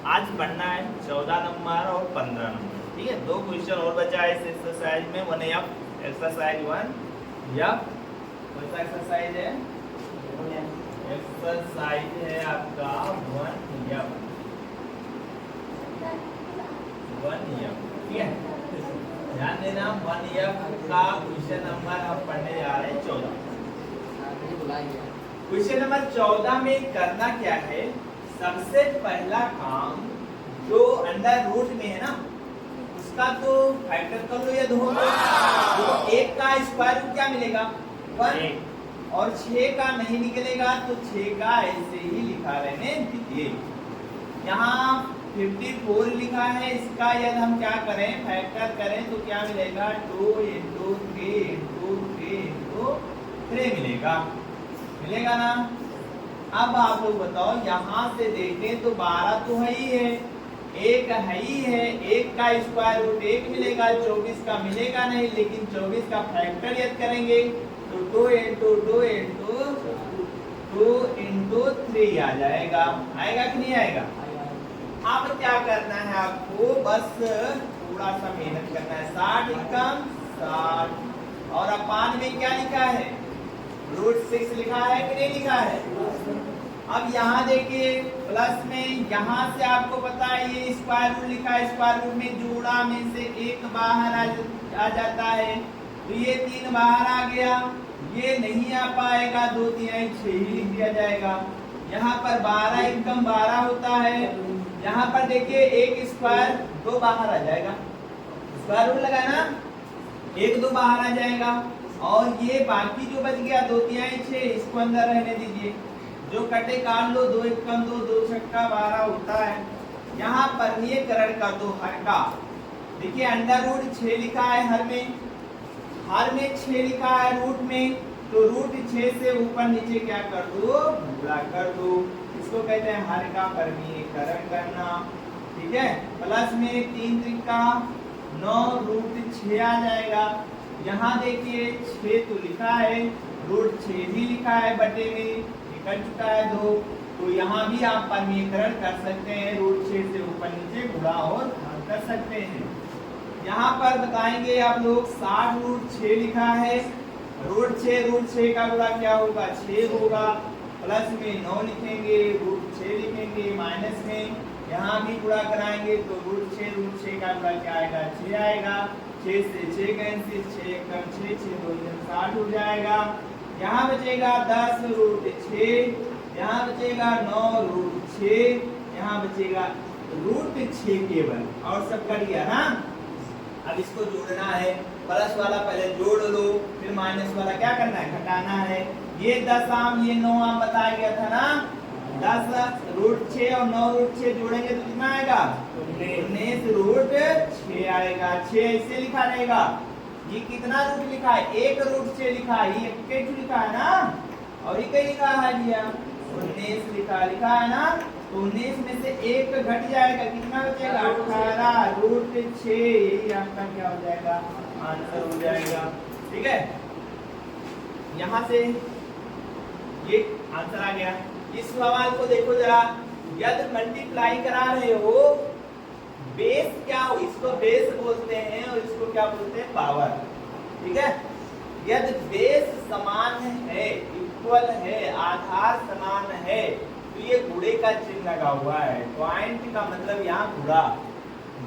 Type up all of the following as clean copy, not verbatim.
आज पढ़ना है 14 नंबर और 15 नंबर। ठीक है, 2 क्वेश्चन और बचा है इस एक्सरसाइज में। 1F एक्सरसाइज 1F कौन सा एक्सरसाइज है? एक्सरसाइज है आपका 1F। ठीक है, ध्यान देना 1F का क्वेश्चन नंबर हम पढ़ने जा रहे हैं 14। क्वेश्चन नंबर 14 में करना क्या है? सबसे पहला काम जो अंडर रूट में है ना उसका तो फैक्टर कर लो या दो। तो 1 का स्क्वायर रूट क्या मिलेगा? 1। और 6 का नहीं निकलेगा तो 6 का ऐसे ही लिखा रहने दीजिए। यहाँ 54 लिखा है, इसका यदि हम क्या करें फैक्टर करें तो क्या मिलेगा? 2 × 3 × 3 मिलेगा ना। अब आप लोग बताओ, यहाँ से देखें तो 12 तो है ही है, 1 है ही है, 1 का स्क्वायर रूट 1 मिलेगा, 24 का मिलेगा नहीं, लेकिन 24 का फैक्टर यदि करेंगे तो 2 × 3 आ जाएगा। आएगा कि नहीं आएगा? अब क्या करना है आपको? बस थोड़ा सा मेहनत करना है। 60 एकम 60 और अपान में क्या लिखा है? √6 लिखा है कि नहीं लिखा है? अब यहाँ देखिए प्लस में, यहाँ से आपको पता है ये स्क्वायर रूट लिखा है, स्क्वायर रूट में जोड़ा में से 1 बाहर आ जाता है, तो ये 3 बाहर आ गया, ये नहीं आ पाएगा, 2 3 6 ही लिख दिया जाएगा। यहाँ पर 12 एकम 12 होता है, यहाँ पर देखिए 1 स्क्वायर 2 बाहर आ जाएगा, स्क्वायर रूट लगा ना, 1 2 बाहर आ जाएगा, और ये बाकी जो बच गया 2 3 6 इसको अंदर रहने दीजिए, जो कटे काट लो, 2 एकम 2 2 छक्का 12 होता है। यहाँ परमीयकरण कर दो हर का। देखिए अंडर रूट 6 लिखा है हर में 6 लिखा है रूट में, तो √6 से ऊपर नीचे क्या कर दो? गुणा कर दो। इसको कहते हैं हर का परमीयकरण करना। ठीक है, प्लस में 3 त्रिका 9 √6 आ जाएगा। यहाँ देखिए 6 तो लिखा है, √6 भी लिखा है, बटे में निकल चुका है 2, तो यहाँ भी आप परमीयकरण कर सकते हैं, √6 से ऊपर नीचे गुणा और भाग कर सकते हैं। यहाँ पर बताएंगे आप लोग 60 √6 लिखा है, √6 का गुणा क्या होगा? 6 होगा, प्लस में 9 लिखेंगे, √6 लिखेंगे, माइनस में यहाँ भी गुणा कराएंगे तो √6 का गुणा क्या आएगा? 6 आएगा। 6 से 6 कैंसिल, 6 एकम 6 6 2 60 हो जाएगा। यहाँ बचेगा 10 √6, यहाँ बचेगा 9 √6, यहाँ बचेगा √6 केवल, और सब कट गया ना। अब इसको जोड़ना है, प्लस वाला पहले जोड़ लो, फिर माइनस वाला क्या करना है? घटाना है। ये 10 आम ये 9 आम बताया गया था ना, 10 √6 और 9 √6 जोड़ेंगे तो कितना आएगा? 19 √6 आएगा। 6 ऐसे लिखा रहेगा। ये कितना रूट लिखा है? 1 √6 लिखा है, ये 1 लिखा है ना, और ये लिखा है भैया 19 लिखा है ना, तो 19 में से 1 घट जाएगा, कितना बचेगा? 18 √6। यही आपका क्या हो जाएगा? आंसर हो जाएगा। ठीक है, यहाँ से ये आंसर आ गया। इस सवाल को देखो जरा, यदि मल्टीप्लाई करा रहे हो, बेस क्या हो? इसको बेस बोलते हैं और इसको क्या बोलते हैं? पावर। ठीक है, यदि बेस समान है, इक्वल है, आधार समान है, तो ये गुणे का चिन्ह लगा हुआ है। पॉइंट का मतलब यहाँ गुणा,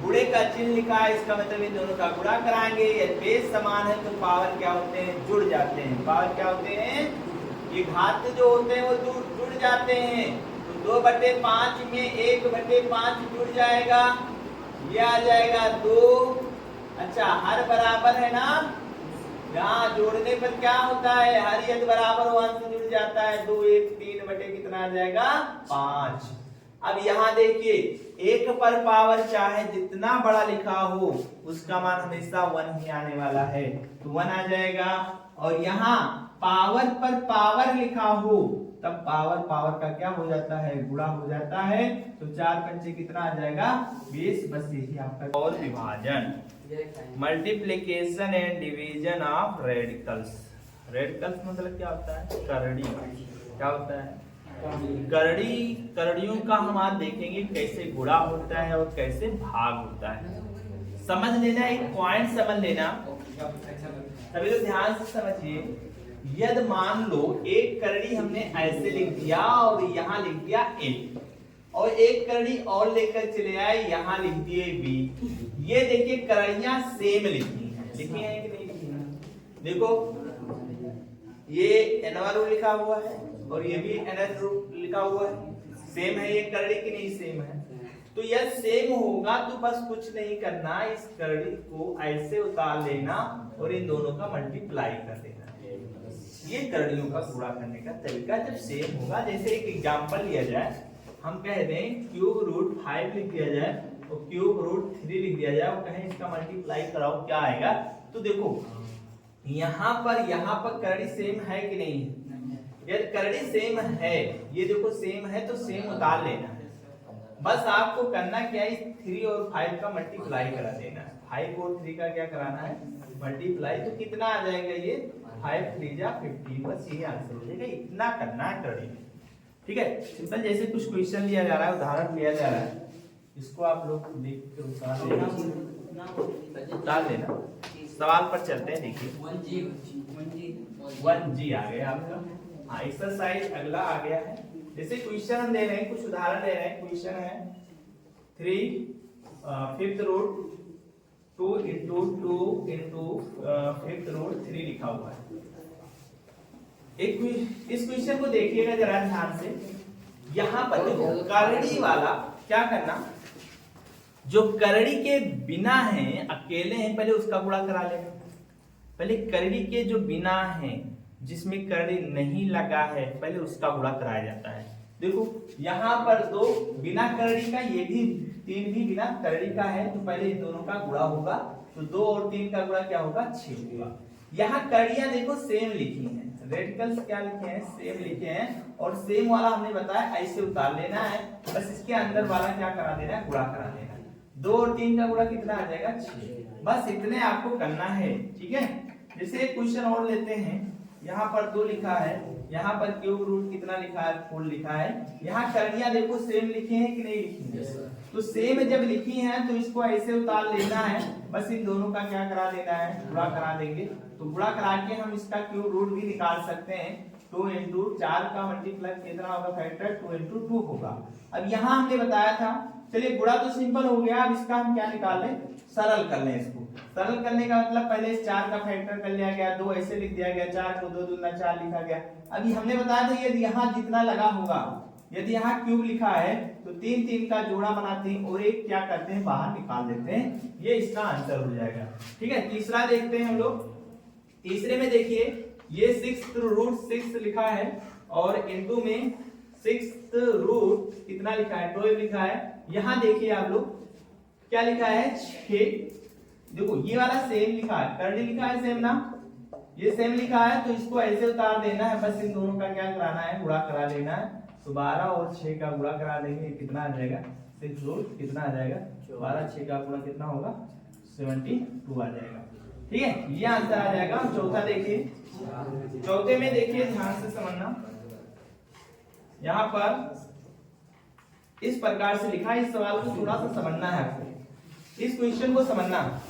गुणे का चिन्ह लिखा है, इसका मतलब इन दोनों का गुणा कराएंगे। यदि बेस समान है तो पावर क्या होते हैं? जुड़ जाते हैं। पावर क्या होते हैं? ये घात जो होते हैं वो जुड़ जाते हैं। तो 2/5 में 1/5 जुड़ जाएगा, ये आ जाएगा 2। अच्छा, हर बराबर है ना, यहाँ जोड़ने पर क्या होता है? हर यदि बराबर हो अंश जुड़ जाता है। 2 1 3 बटे कितना आ जाएगा? 5। अब यहाँ देखिए 1 पर पावर चाहे जितना बड़ा लिखा हो उसका मान हमेशा 1 ही आने वाला है, तो 1 आ जाएगा। और यहाँ पावर पर पावर लिखा हो तब पावर का क्या हो जाता है? गुणा हो जाता है। तो 4 पंचे कितना आ जाएगा? 20। बस यही आपका। और विभाजन, multiplication and division of radicals. Radicals मतलब क्या होता है? करड़ी। क्या होता है? करड़ियों का हम आज देखेंगे कैसे गुणा होता है और कैसे भाग होता है। समझ लेना, एक पॉइंट समझ लेना, सभी लोग ध्यान से समझिए। यदि मान लो एक करड़ी हमने ऐसे लिख दिया और यहाँ लिख दिया ए, और एक करड़ी और लेकर चले आए यहाँ लिख दिए बी। ये देखिए करड़ियां सेम लिखी हैं, लिखी हैं कि नहीं लिखी हैं? देखो ये एनवा रूल लिखा हुआ है और ये भी एनएस रूल लिखा हुआ है, सेम है ये करड़ी की नहीं सेम है। तो यह सेम होगा तो बस कुछ नहीं करना, इस करड़ी को ऐसे उतार लेना और इन दोनों का मल्टीप्लाई कर देना। ये करड़ियों का गुणा करने का तरीका जब सेम होगा। जैसे एक एग्जांपल लिया जाए, हम कह दें क्यूब रूट 5 लिख दिया जाए और क्यूब रूट 3 लिख दिया जाए और कहें इसका मल्टीप्लाई कराओ क्या आएगा। तो देखो यहाँ पर करड़ी सेम है कि नहीं है? यदि करड़ी सेम है, ये देखो सेम है तो सेम उतार लेना है। बस आपको करना क्या है, 3 और 5 का मल्टीप्लाई करा देना है। 5 और 3 का क्या कराना है, मल्टीप्लाई। तो कितना आ जाएगा ये 5 3 जा 15, बस ये आंसर हो जाएगा। इतना करना है करड़ी में, ठीक है। सिंपल जैसे कुछ क्वेश्चन लिया जा रहा है, उदाहरण लिया जा रहा है, इसको आप लोग देख के उतार लेना। सवाल पर चलते हैं, देखिए 1G आ गया आपका। हाँ, एक्सरसाइज अगला आ गया है। जैसे क्वेश्चन हम दे रहे हैं, कुछ उदाहरण दे रहे हैं। क्वेश्चन है 3 5th root 2 into 2 into 5th root 3 लिखा हुआ है। इस क्वेश्चन को देखिएगा जरा ध्यान से। यहाँ पर देखो करड़ी वाला क्या करना, जो करड़ी के बिना है, अकेले हैं, पहले उसका गुणा करा लेना। पहले करड़ी के जो बिना है, जिसमें करड़ी नहीं लगा है, पहले उसका गुणा कराया जाता है। देखो यहाँ पर 2 बिना करड़ी का, ये भी 3 भी बिना करड़ी का है, तो पहले इन दोनों का गुणा होगा। तो 2 और 3 का गुणा क्या होगा, 6 होगा। यहाँ करड़ियां देखो सेम लिखी हैं, रेडिकल्स क्या लिखे हैं, सेम लिखे हैं। और सेम वाला हमने बताया ऐसे उतार लेना है, बस इसके अंदर वाला क्या करा देना है, गुणा करा देना है। 2 और 3 का गुणा कितना आ जाएगा, 6। बस इतने आपको करना है, ठीक है। जैसे एक क्वेश्चन और लेते हैं, यहाँ पर 2 लिखा है, यहाँ पर क्यूब रूट कितना लिखा है, 4 लिखा है। यहाँ करड़ियां देखो सेम लिखे हैं कि नहीं लिखी है? तो सेम जब लिखी हैं तो इसको ऐसे उतार लेना है, बस इन दोनों का क्या करा देना है, गुणा करा देंगे। तो गुणा करा के हम इसका क्यूब रूट भी निकाल सकते हैं। 2 into 4 का मल्टीप्लाई कितना होगा, फैक्टर 2 into 2 होगा। अब यहाँ हमने बताया था, चलिए गुणा तो सिंपल हो गया, अब इसका हम क्या निकाल लें, सरल कर लें। इसको सरल करने का मतलब पहले इस 4 का फैक्टर कर लिया गया, 2 ऐसे लिख दिया गया, 4 को 2 दूना 4 लिखा गया। अभी हमने बताया था यदि यहाँ जितना लगा होगा, यदि यहाँ क्यूब लिखा है तो 3 3 का जोड़ा बनाते हैं और एक क्या करते हैं, बाहर निकाल देते हैं। ये इसका आंसर हो जाएगा, ठीक है। तीसरा देखते हैं हम लोग। तीसरे में देखिए ये 6th रूट 6 लिखा है और इनटू में 6th रूट कितना लिखा है, 12 लिखा है। यहाँ देखिए आप लोग क्या लिखा है, 6। देखो ये वाला सेम लिखा है, करड़ी लिखा है सेम ना, ये सेम लिखा है, तो इसको ऐसे उतार देना है। बस इन दोनों का क्या कराना है, गुणा करा लेना है। तो 12 और 6 का गुणा करा देंगे, कितना आ जाएगा, 6 रूट कितना आ जाएगा, 12 6 का गुणा कितना होगा, 72 आ जाएगा, ठीक है। ये आंसर आ जाएगा। चौथा देखिए, चौथे में देखिए ध्यान से समझना। यहाँ पर इस प्रकार से लिखा है, इस सवाल को थोड़ा सा समझना है आपको, इस क्वेश्चन को समझना।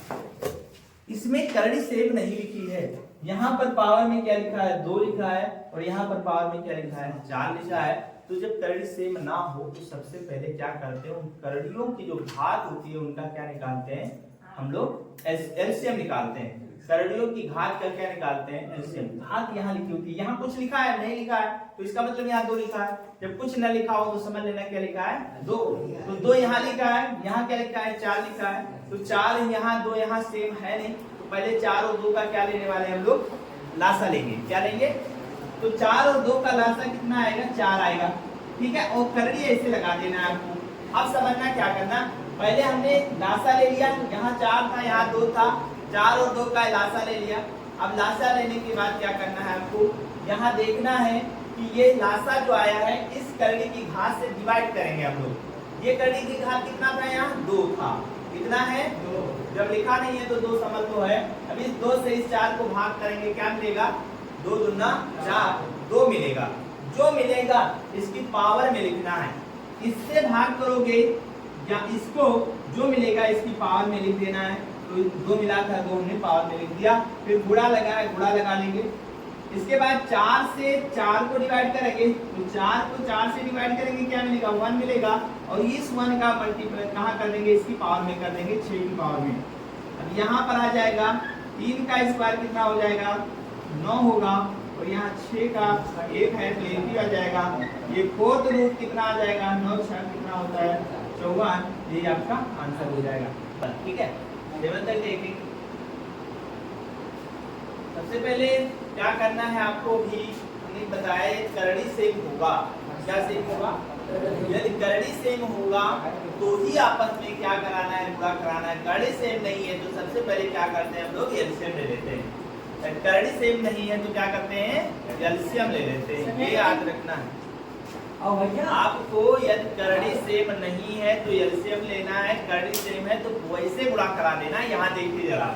इसमें करड़ी सेम नहीं लिखी है। यहाँ पर पावर में क्या लिखा है, 2 लिखा है, और यहाँ पर पावर में क्या लिखा है, 4 लिखा है। तो जब करड़ी सेम ना हो तो सबसे पहले क्या करते हैं, उन करड़ियों की जो घात होती है उनका क्या निकालते हैं, हम लोग एलसीएम निकालते हैं। करड़ियों की घात का क्या निकालते हैं, एलसीएम। घात यहाँ लिखी होती है, यहाँ कुछ लिखा है नहीं लिखा है, तो इसका मतलब यहाँ 2 लिखा है। जब कुछ न लिखा हो तो समझ लेना क्या लिखा है, 2। तो 2 यहाँ लिखा है, यहाँ क्या लिखा है, 4 लिखा है। तो 4 यहाँ 2 यहाँ सेम है नहीं, तो पहले 4 और 2 का क्या लेने वाले हैं हम लोग, लासा लेंगे। क्या लेंगे, तो 4 और 2 का लासा कितना आएगा, 4 आएगा, ठीक है। और करड़ी ऐसे लगा देना है आपको। अब समझना क्या करना, पहले हमने लासा ले लिया, यहाँ 4 था यहाँ 2 था, 4 और 2 का लासा ले लिया। अब लासा लेने के बाद क्या करना है आपको, यहाँ देखना है कि ये लासा जो आया है इस करड़ी की घात से डिवाइड करेंगे हम लोग। ये करड़ी की घात कितना था, यहाँ 2 था, कितना है 2। जब लिखा नहीं है तो 2 समझ तो है। अब इस 2 से इस 4 को भाग करेंगे, क्या मिलेगा, 2 दूना 4, 2 मिलेगा। जो मिलेगा इसकी पावर में लिखना है। इससे भाग करोगे या इसको जो मिलेगा इसकी पावर में लिख देना है। तो दो मिला था, दो हमने पावर में लिख दिया। फिर गुणा लगा है, गुणा लगा लेंगे। इसके बाद 4 से 4 को डिवाइड करेंगे, तो 4 को 4 से डिवाइड करेंगे, क्या मिलेगा 1 मिलेगा। और इस 1 का मल्टीप्लाई कहाँ कर देंगे, इसकी पावर में कर देंगे, 6 की पावर में। अब यहाँ पर आ जाएगा 3 का स्क्वायर कितना हो जाएगा 9 होगा, और यहाँ 6 का 1 है तो 1 ही आ जाएगा। ये फोर्थ रूट कितना आ जाएगा 9 6 कितना होता है 54, ये आपका आंसर हो जाएगा। ठीक है, 7 तक देखेंगे। सबसे पहले क्या करना है आपको भी हमने बताया, करड़ी सेम होगा। क्या सेम होगा, यदि करड़ी सेम होगा तो ही आपस में क्या कराना है, गुणा कराना है। करड़ी सेम नहीं है तो सबसे पहले क्या करते हैं हम लोग एलसीएम ले लेते हैं। करड़ी सेम नहीं है तो क्या करते हैं एलसीएम ले लेते हैं, ये याद रखना है आपको। यदि करड़ी सेम नहीं है तो एलसीएम लेना है, करड़ी सेम है तो वैसे गुणा करा देना। यहाँ देखिए जरा,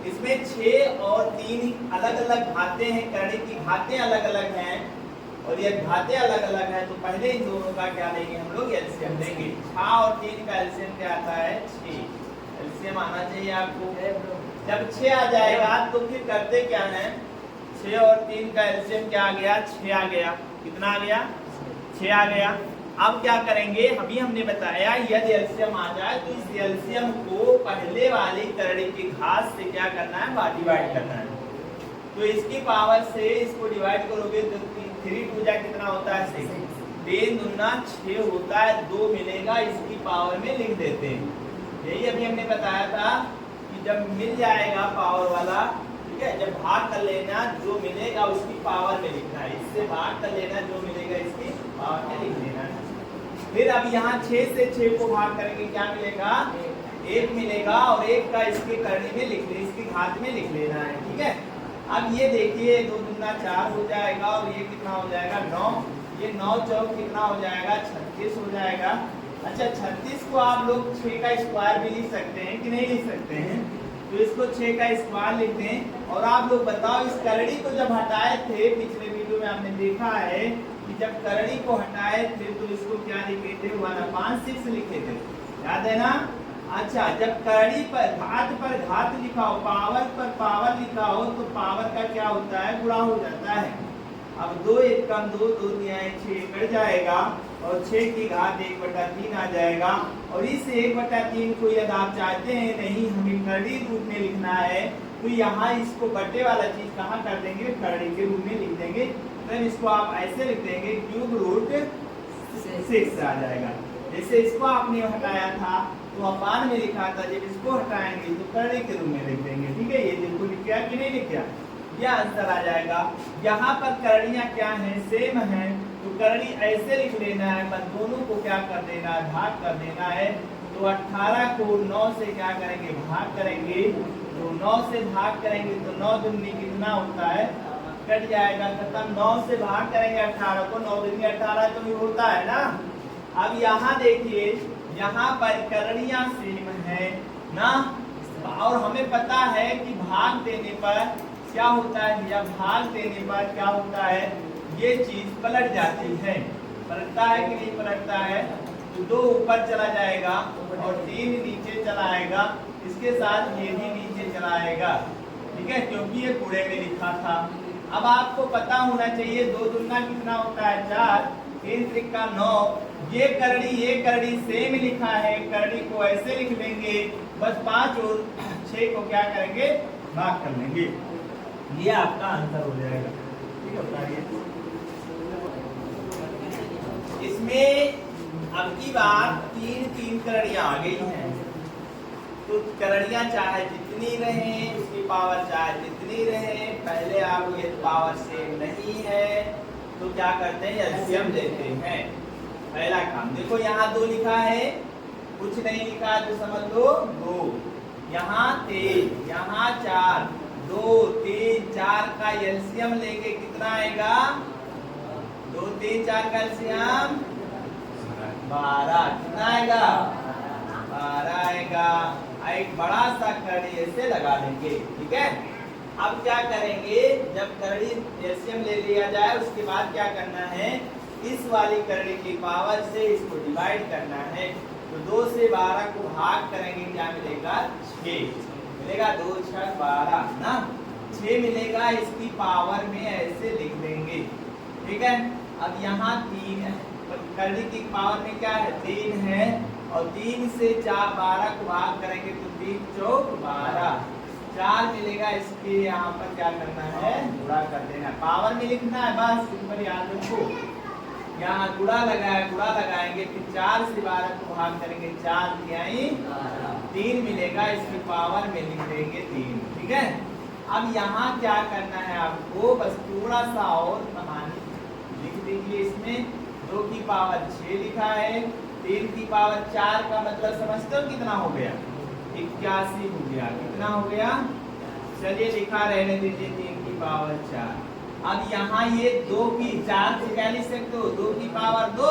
इसमें 6 और 3 अलग अलग घाते हैं, करड़ी की घातें अलग अलग हैं और ये घातें अलग अलग हैं। तो पहले इन दोनों का क्या लेंगे हम लोग एलसीएम लेंगे। 6 और 3 का एलसीएम क्या आता है 6, एलसीएम आना चाहिए आपको। जब 6 आ जाएगा तो फिर करते क्या है, 6 और 3 का एलसीएम क्या आ गया 6 आ गया। कितना आ गया 6 आ गया। अब क्या करेंगे, अभी हमने बताया यदि एलसीएम आ जाए तो इस एलसीएम को पहले वाली करड़ी की घात से क्या करना है डिवाइड करना है। तो इसकी पावर से इसको डिवाइड करोगे तो 3 2 जा कितना होता है 6, 3 दूना 6 होता है, 2 मिलेगा इसकी पावर में लिख देते हैं। यही अभी हमने बताया था कि जब मिल जाएगा पावर वाला, ठीक है, जब भाग कर लेना जो मिलेगा उसकी पावर में लिखना है, इससे भाग कर लेना जो मिलेगा इसकी पावर में लिख लेना है। फिर अब यहाँ 6 से 6 को भाग करेंगे, क्या मिलेगा 1 मिलेगा, और 1 का इसके करनी में लिख ले, इसकी घात में लिख लेना है। ठीक है, अब ये देखिए 2 दूना 4 हो जाएगा और ये कितना हो जाएगा 9, ये 9 चौक कितना हो जाएगा 36 हो जाएगा। अच्छा 36 को आप लोग 6 का स्क्वायर भी लिख सकते हैं कि नहीं लिख सकते हैं, तो इसको 6 का स्क्वायर लिखते हैं। और आप लोग बताओ इस करड़ी को जब हटाए थे पिछले वीडियो में आपने देखा है कि जब करड़ी को हटाए थे तो इसको क्या लिखे थे 1/6 लिखे थे, याद है ना। अच्छा जब करड़ी पर घात लिखा हो, पावर पर पावर लिखा हो तो पावर का क्या होता है गुणा हो जाता है। अब 2 1 कम 2, 2 दिया 6 कट जाएगा और 6 की घात 1/3 आ जाएगा। और इस 1/3 को यदि आप चाहते हैं नहीं हमें करड़ी रूप में लिखना है तो यहाँ इसको बटे वाला चीज कहाँ कर देंगे करड़ी के रूप में लिख देंगे। तो इसको आप ऐसे लिख देंगे क्यूब रूट 6 आ जाएगा। जैसे इसको आपने हटाया था तो अपान में लिखा था, जब इसको हटाएंगे तो करड़ी के रूप में लिख देंगे। ठीक है, ये देखो लिख गया कि नहीं लिख गया, यह आंसर आ जाएगा। यहाँ पर करड़ियाँ क्या हैं सेम हैं, तो करड़ी ऐसे लिख लेना है, बस दोनों को क्या कर देना है भाग कर देना है। तो 18 को 9 से क्या करेंगे भाग करेंगे, तो 9 से भाग करेंगे तो 9 दूनी कितना होता है कट जाएगा खत्म। 9 से भाग करेंगे 18 को, 9 दूनी 18 तो भी होता है ना। अब यहाँ देखिए यहाँ पर करड़ियाँ सेम है ना, और हमें पता है कि भाग देने पर क्या होता है, या भाग देने पर क्या होता है ये चीज पलट जाती है। पलटता है कि नहीं पलटता है, तो 2 ऊपर चला जाएगा और 3 नीचे चला आएगा, इसके साथ ये भी नीचे चला आएगा। ठीक है, क्योंकि ये पूरे में लिखा था। अब आपको पता होना चाहिए 2 दूना कितना होता है 4, 3 त्रिका 9। ये करड़ी सेम लिखा है, करड़ी को ऐसे लिख लेंगे, बस 5 और 6 को क्या करेंगे भाग कर लेंगे, ये आपका आंसर हो जाएगा। ठीक है, बताइए इसमें अब की बात 3 करड़ियाँ आ गई हैं, तो करड़ियाँ चाहे जितनी रहे उसकी पावर चाहे जितनी रहे, पहले आप ये पावर सेम नहीं है तो क्या करते हैं एलसीएम लेते हैं। पहला काम देखो यहाँ 2 लिखा है, कुछ नहीं लिखा तो समझ लो 2, यहाँ 3, यहाँ 4, 2 3 4 का एलसीएम लेके कितना आएगा 2 3 4 का एलसीएम 12, कितना आएगा 12 आएगा। एक बड़ा सा करड़ी ऐसे लगा देंगे। ठीक है, अब क्या करेंगे, जब करड़ी एलसीएम ले लिया जाए उसके बाद क्या करना है, इस वाली करड़ी की पावर से इसको डिवाइड करना है। तो 2 से 12 को भाग करेंगे, क्या मिलेगा 6 मिलेगा, 2 6 12 ना 6 मिलेगा, इसकी पावर में ऐसे लिख देंगे। ठीक है, अब यहाँ 3 है, करड़ी की पावर में क्या है 3 है, और 3 से 12 को भाग करेंगे तो 3 चौक 12 4 मिलेगा, इसके यहाँ पर क्या करना है गुणा कर देना, पावर में लिखना है बस, सिंपल याद रखो। यहाँ गुणा लगाया, गुणा लगाएंगे, फिर 4 से 12 को भाग करेंगे, 4 तिहाई 3 मिलेगा, इसकी पावर में लिख देंगे 3। ठीक है, अब यहाँ क्या करना है आपको, बस थोड़ा सा और कहानी लिख दीजिए। इसमें 2 की पावर 6 लिखा है, 3 की पावर 4 का मतलब समझते हो कितना हो गया, 81 हो गया, कितना हो गया, चलिए लिखा रहने दीजिए 3 की पावर 4। अब यहाँ ये 2 की 4 से क्या लिख सकते हो, 2 की पावर 2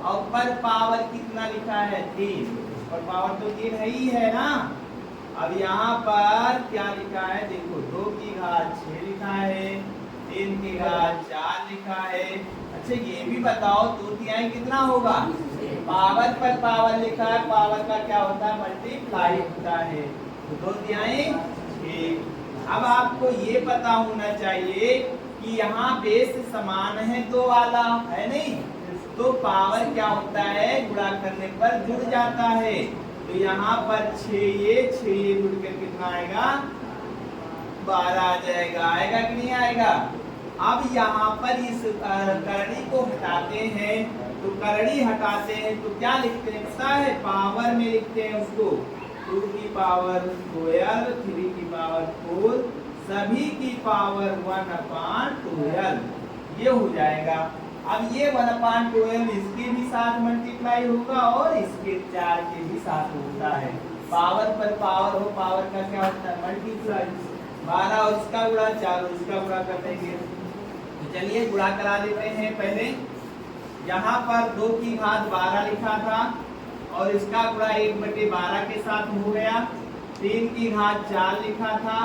और पर पावर कितना लिखा है 3, और पावर तो 3 है ही है ना। अब यहाँ पर क्या लिखा है देखो, 2 की घात 6 लिखा है, 3 की घात 4 लिखा है। अच्छा ये भी बताओ 2 तिहाई कितना होगा, पावर पर पावर लिखा है, पावर का क्या होता है मल्टीप्लाई होता है, तो 2 तिहाई 6। अब आपको ये पता होना चाहिए कि यहाँ बेस समान है 2 वाला है नहीं, तो पावर क्या होता है गुणा करने पर जुड़ जाता है, तो यहाँ पर 6 ये जुड़ कर कितना आएगा 12 आ जाएगा, आएगा कि नहीं आएगा। अब यहाँ पर इस करड़ी को हटाते हैं, तो करड़ी हटाते हैं तो क्या लिखते हैं पता है, पावर में लिखते हैं उसको, 2 की पावर 12, 3 की पावर 4, सभी की पावर 1/12, ये हो जाएगा। अब ये 1/12 इसके भी साथ मल्टीप्लाई होगा और इसके 4 के भी साथ होता है, पावर पर पावर हो, पावर का क्या होता है मल्टीप्लाई, 12 और इसका गुणा 4 और इसका गुणा कर देंगे। तो चलिए गुणा करा देते हैं पहले। यहाँ पर 2 की घात 12 लिखा था और इसका गुणा 1/12 के साथ हो गया, 3 की घात 4 लिखा था,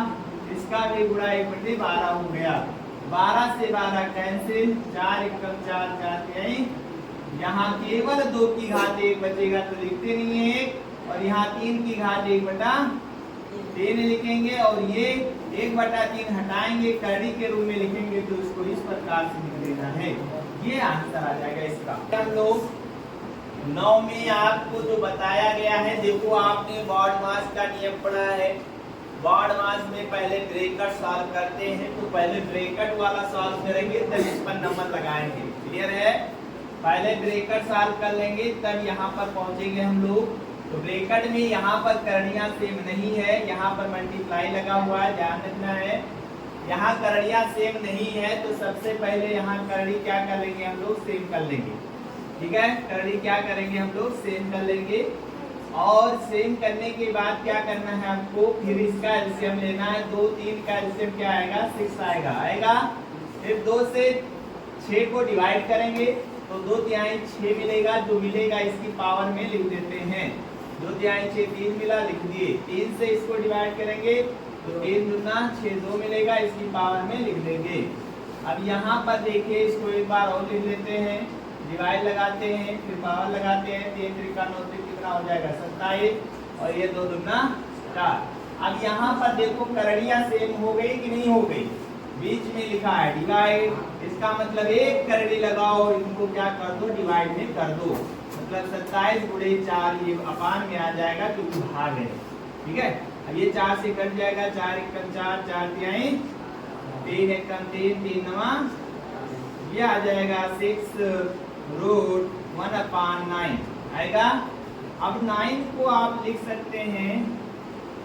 इसका भी गुणा 1/12 हो गया, 12 से 12 कैंसिल, 4 एकम 4 4 तिहाई, यहाँ केवल 2 की घात 1 बचेगा तो लिखते नहीं है, और यहाँ 3 की घात 1/3 लिखेंगे, और ये 1/3 हटाएंगे, करड़ी के रूप में लिखेंगे, तो इसको इस प्रकार से लिख देना है, ये आंसर आ जाएगा इसका। हम लोग 9 में आपको जो बताया गया है, देखो आपने बॉड मास का नियम पढ़ा है, बॉड मास में पहले ब्रैकेट सॉल्व करते हैं, तो पहले ब्रैकेट वाला सॉल्व करेंगे तब इस पर नंबर लगाएंगे, क्लियर है, पहले ब्रैकेट सॉल्व कर लेंगे तब यहाँ पर पहुंचेंगे हम लोग। तो ब्रैकेट में यहाँ पर करणियां सेम नहीं है, यहाँ पर मल्टीप्लाई लगा हुआ है, ध्यान रखना है, यहाँ करणियां सेम नहीं है, तो सबसे पहले यहाँ करड़ी क्या कर लेंगे हम लोग सेम कर लेंगे, ठीक है, करड़ी क्या करेंगे हम लोग सेम कर लेंगे, और सेम करने के बाद क्या करना है आपको, फिर इसका एलसीएम लेना है, 2 3 का एलसीएम क्या आएगा 6 आएगा, फिर 2 से 6 को डिवाइड करेंगे तो 2 तिहाई 6 मिलेगा, जो मिलेगा इसकी पावर में लिख देते हैं, 2 तिहाई 6 3 मिला, लिख दिए, 3 से इसको डिवाइड करेंगे तो 3 दूना 6 2 मिलेगा, इसकी पावर में लिख देंगे। अब यहाँ पर देखिए इसको एक बार और लिख लेते हैं, डिवाइड लगाते हैं फिर पावर लगाते हैं, 3 3 का 9 कितना हो जाएगा 27, और ये 2 दूना 4। अब यहाँ पर देखो करड़ियाँ सेम हो गई कि नहीं हो गई, बीच में लिखा है डिवाइड, इसका मतलब एक करड़ी लगाओ, इनको क्या कर दो डिवाइड में कर दो, मतलब 27 गुणे 4 ये अपान में आ जाएगा क्योंकि भाग है, ठीक है। अब ये 4 से कट जाएगा, 4 एकम 4 4 तिहाई 3 एकम 3 3 नवा, ये आ जाएगा 6√1/9 आएगा। अब 9 को आप लिख सकते हैं,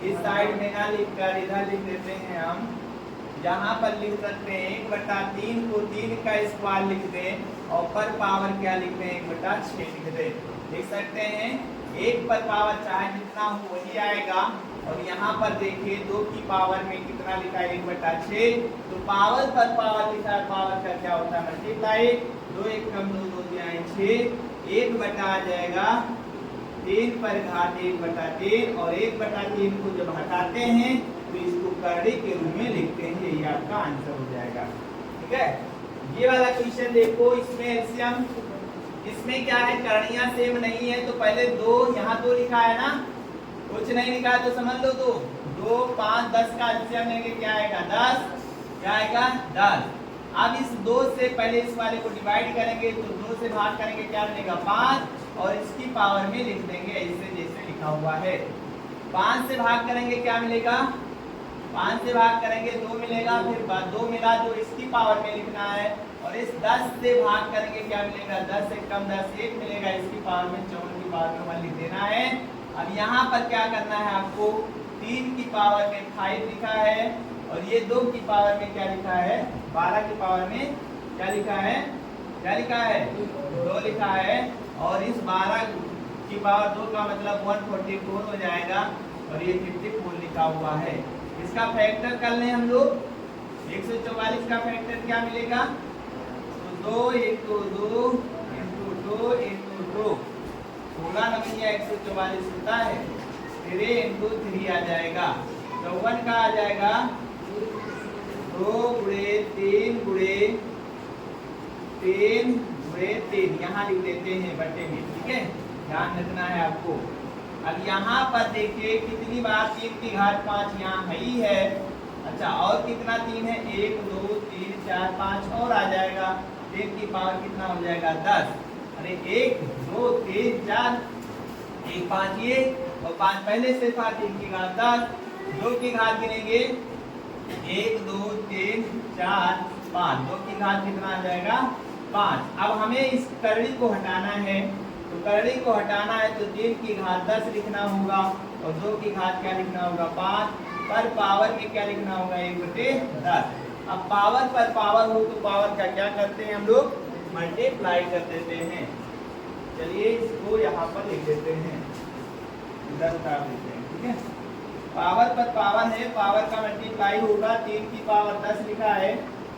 इस साइड में ना लिखकर इधर लिख देते हैं हम, यहाँ पर लिख सकते हैं 1/3 को 3 का स्क्वायर लिख दें, और पर पावर क्या लिख दें 1/6 लिख दें, लिख सकते हैं, 1 पर पावर चाहे जितना हो वही आएगा, और यहाँ पर देखिए 2 की पावर में कितना लिखा है 1/6, तो पावर पर पावर लिखा है, पावर का क्या होता है मल्टीप्लाई, 2 एकम 2 2 तिहाई 6, 1 आ जाएगा 3 पर घात 1/3, और 1/3 को जब हटाते हैं तो इसको करड़ी के रूप में लिखते हैं, यही आपका आंसर हो जाएगा। ठीक है, ये वाला क्वेश्चन देखो, इसमें एलसीएम, इसमें क्या है, करणियां सेम नहीं है तो पहले दो, यहाँ दो लिखा है ना, कुछ नहीं लिखा है तो समझ लो दो, 2 5 10 का एलसीएम लेंगे क्या आएगा 10, क्या आएगा 10। अब इस 2 से पहले इस वाले को डिवाइड करेंगे तो 2 से भाग करेंगे क्या मिलेगा 5, और इसकी पावर में लिख देंगे ऐसे जैसे लिखा हुआ है। 5 से भाग करेंगे क्या मिलेगा, 5 से भाग करेंगे 2 मिलेगा, फिर 2 मिला जो इसकी पावर में लिखना है, और इस 10 से भाग करेंगे क्या मिलेगा 10 से कम 10 1 मिलेगा, इसकी पावर में 54 की पावर में 1 लिख देना है। अब यहाँ पर क्या करना है आपको, 3 की पावर में 5 लिखा है, और ये 2 की पावर में क्या लिखा है 12 की पावर में क्या लिखा है, क्या लिखा है 2 लिखा है, और इस 12 की पावर 2 का मतलब 144 हो जाएगा, और ये 54 लिखा हुआ है। इसका फैक्टर कर लें हम लोग, 144 का फैक्टर क्या मिलेगा, तो 2 into 2 into 2 into 2, 16 नंबर 144 होता है, 3 into 3 आ जाएगा, 54 का आ जाएगा 2 गुणे 3 गुणे 3 गुणे 3, यहाँ लिख देते हैं बटे में। ठीक है, ध्यान रखना है आपको। अब यहाँ पर देखिए कितनी बार 3 की घात 5 यहाँ है ही है। अच्छा, और कितना 3 है, 1 2 3 4 5 और आ जाएगा, 3 की पावर कितना हो जाएगा 10। अरे 1 2 3 4, 1 5 ये और 5 पहले से था, 3 की घात 10, 2 की घात गिनेंगे 1 2 3 4 5, 2 की घात कितना आ जाएगा 5। अब हमें इस करड़ी को हटाना है, तो करड़ी को हटाना है तो 3 की घात 10 लिखना होगा, और 2 की घात क्या लिखना होगा 5, पर पावर में क्या लिखना होगा 1/10। अब पावर पर पावर हो तो पावर का क्या करते हैं हम लोग, मल्टीप्लाई कर देते हैं। चलिए इसको यहाँ पर लिख देते हैं, इधर उतार देते हैं। ठीक है, पावर पर पावर है, पावर का मल्टीप्लाई होगा, 3 की पावर 10 लिखा है,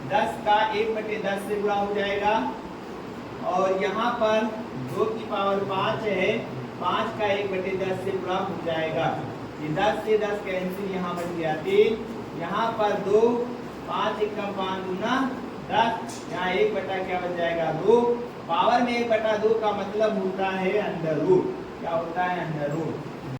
10 का 1/10 से गुणा हो जाएगा, और यहाँ पर 2 की पावर 5 है, 5 का 1/10 से गुणा हो जाएगा, ये 10 से 10 कैंसिल, यहाँ बच गया 3, यहाँ पर 2, 5 एकम 5 दूना 10, यहाँ 1 बटा क्या बच जाएगा 2, पावर में 1/2 का मतलब होता है अंडर रूट, क्या होता है अंडर रूट।